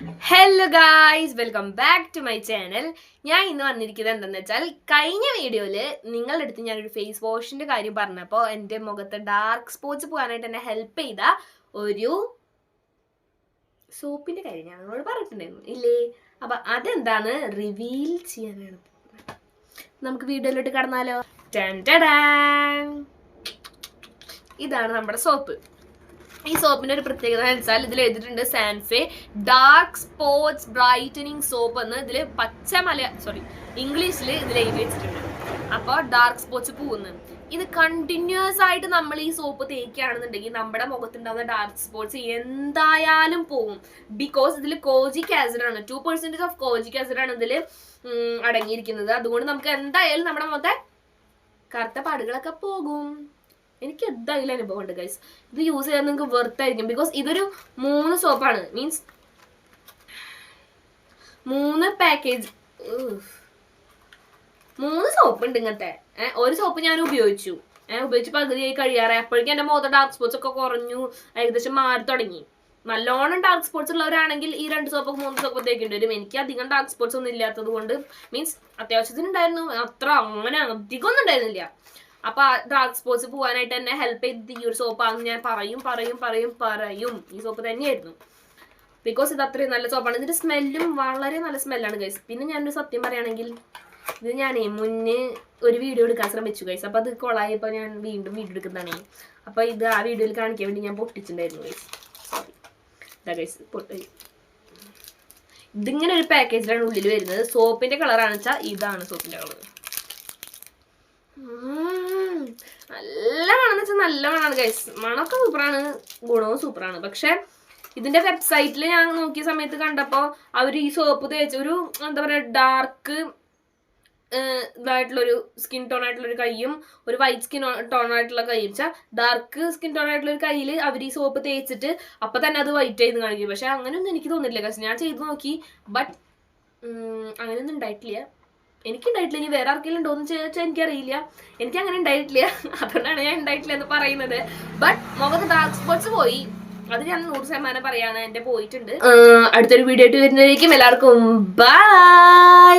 Hello guys, welcome back to my channel. ഞാൻ ഇന്ന് വന്നിരിക്കുന്നത് എന്താണെന്ന് വെച്ചാൽ, കഴിഞ്ഞ വീഡിയോയിൽ നിങ്ങളുടെ അടുത്ത് ഞാനൊരു ഫേസ് വാഷിൻ്റെ കാര്യം പറഞ്ഞപ്പോൾ എൻ്റെ മുഖത്ത് ഡാർക്ക് സ്പോട്ട്സ് പോകാനായിട്ട് എന്നെ ഹെൽപ്പ് ചെയ്ത ഒരു സോപ്പിൻ്റെ കാര്യം ഞാൻ നിങ്ങളോട് പറഞ്ഞിട്ടുണ്ടായിരുന്നു ഇല്ലേ? അപ്പം അതെന്താണ് റിവീൽ ചെയ്യാനാണ്. നമുക്ക് വീഡിയോയിലോട്ട് കടന്നാലോ? ഇതാണ് നമ്മുടെ സോപ്പ്. ഈ സോപ്പിന്റെ ഒരു പ്രത്യേകത എന്ന് വെച്ചാൽ ഇതിൽ എഴുതിയിട്ടുണ്ട് സാൻഫെ ഡാർക്ക് സ്പോട്സ് ബ്രൈറ്റനിങ് സോപ്പ് എന്ന്. ഇതിൽ ഇംഗ്ലീഷിൽ ഇതിൽ എഴുതി വെച്ചിട്ടുണ്ട്. അപ്പോൾ ഡാർക്ക് സ്പോട്സ് പോകുന്നു. ഇത് കണ്ടിന്യൂസ് ആയിട്ട് നമ്മൾ ഈ സോപ്പ് തേക്കുകയാണെന്നുണ്ടെങ്കിൽ നമ്മുടെ മുഖത്തുണ്ടാകുന്ന ഡാർക്ക് സ്പോട്സ് എന്തായാലും പോകും. ബിക്കോസ് ഇതിൽ കോജിക് ആസിഡ് ആണ്, 2% ഓഫ് കോജിക് ആസിഡ് ആണ് ഇതിൽ അടങ്ങിയിരിക്കുന്നത്. അതുകൊണ്ട് നമുക്ക് എന്തായാലും നമ്മുടെ മുഖത്തെ കറുത്ത പാടുകളൊക്കെ പോകും. എനിക്ക് എന്തായാലും അനുഭവം ഉണ്ട് ഗൈസ്. ഇത് യൂസ് ചെയ്യാൻ നിങ്ങൾക്ക് വെർത്തായിരിക്കും. ബിക്കോസ് ഇതൊരു 3 സോപ്പാണ്, മീൻസ് 3 പാക്കേജ്, 3 സോപ്പ് ഉണ്ട് ഇങ്ങനത്തെ. ഒരു സോപ്പ് ഞാൻ ഉപയോഗിച്ച് പകുതിയായി കഴിയാറേ. അപ്പോഴേക്കും എൻ്റെ മുഖത്തെ ഡാർക്ക് സ്പോട്സ് ഒക്കെ കുറഞ്ഞു, ഏകദേശം മാറി തുടങ്ങി. നല്ലോണം ഡാർക്ക് സ്പോട്സ് ഉള്ളവരാണെങ്കിൽ ഈ 2 സോപ്പൊക്കെ 3 സോപ്പ് തേക്കേണ്ടി വരും. എനിക്ക് അധികം ഡാർക്ക് സ്പോട്സ് ഒന്നും ഇല്ലാത്തത് കൊണ്ട്, മീൻസ് അത്യാവശ്യത്തിനുണ്ടായിരുന്നു, അത്ര അങ്ങനെ അധികം ഒന്നും ഉണ്ടായിരുന്നില്ല. അപ്പൊ ഡാർക്ക് സ്പോട്സ് പോകാനായിട്ട് എന്നെ ഹെൽപ്പ് ചെയ്ത് ഈ ഒരു സോപ്പാണെന്ന് ഞാൻ പറയും. ഈ സോപ്പ് തന്നെയായിരുന്നു. ബിക്കോസ് ഇത് അത്രയും നല്ല സോപ്പാണ്. ഇതിന്റെ സ്മെല്ലും വളരെ നല്ല സ്മെല്ലാണ് ഗൈസ്. പിന്നെ ഞാനൊരു സത്യം പറയുകയാണെങ്കിൽ, ഇത് ഞാനേ മുന്നേ ഒരു വീഡിയോ എടുക്കാൻ ശ്രമിച്ചു ഗൈസ്. അപ്പൊ അത് കൊളായപ്പോൾ ഞാൻ വീണ്ടും വീഡിയോ എടുക്കുന്നതാണ്. അപ്പൊ ഇത് ആ വീഡിയോയിൽ കാണിക്കാൻ വേണ്ടി ഞാൻ പൊട്ടിച്ചിട്ടുണ്ടായിരുന്നു ഗൈസ്. സോറി ഗൈസ്, ഇതിങ്ങനെ ഒരു പാക്കേജിലാണ് ഉള്ളിൽ വരുന്നത്. സോപ്പിന്റെ കളറാണെന്ന് വെച്ചാൽ ഇതാണ് സോപ്പിന്റെ കളർ. നല്ല മണമെന്ന് വെച്ചാൽ നല്ല മണമാണ് ഗൈസ്. മണമൊക്കെ സൂപ്പറാണ്, ഗുണവും സൂപ്പറാണ്. പക്ഷെ ഇതിന്റെ വെബ്സൈറ്റിൽ ഞാൻ നോക്കിയ സമയത്ത് കണ്ടപ്പോൾ അവർ ഈ സോപ്പ് തേച്ച് ഒരു എന്താ പറയുക ഡാർക്ക് ഇതായിട്ടുള്ളൊരു സ്കിൻ ടോൺ ആയിട്ടുള്ളൊരു കൈയും ഒരു വൈറ്റ് സ്കിൻ ടോൺ ആയിട്ടുള്ള കൈയും വെച്ചാൽ ഡാർക്ക് സ്കിൻ ടോൺ ആയിട്ടുള്ള ഒരു കയ്യിൽ അവർ ഈ സോപ്പ് തേച്ചിട്ട് അപ്പം തന്നെ അത് വൈറ്റ് ചെയ്ത് കാണിക്കും. പക്ഷെ അങ്ങനെയൊന്നും എനിക്ക് തോന്നില്ല ഗൈസ്. ഞാൻ ചെയ്ത് നോക്കി, ബട്ട് അങ്ങനെയൊന്നും ഉണ്ടായിട്ടില്ല. എനിക്കുണ്ടായിട്ടില്ല. ഇനി വേറെ ആർക്കെങ്കിലും ഉണ്ടോയെന്ന് ചോദിച്ചാൽ എനിക്കറിയില്ല. എനിക്ക് അങ്ങനെ ഉണ്ടായിട്ടില്ല, അതുകൊണ്ടാണ് ഞാൻ ഉണ്ടായിട്ടില്ല എന്ന് പറയുന്നത്. ബട്ട് മുഖത്ത് ഡാർക്ക് സ്പോട്സ് പോയി, അത് ഞാൻ 100% പറയാണ്, എന്റെ പോയിട്ടുണ്ട്. അടുത്തൊരു വീഡിയോ ആയിട്ട് വരുന്നതായിരിക്കും. എല്ലാവർക്കും ബൈ.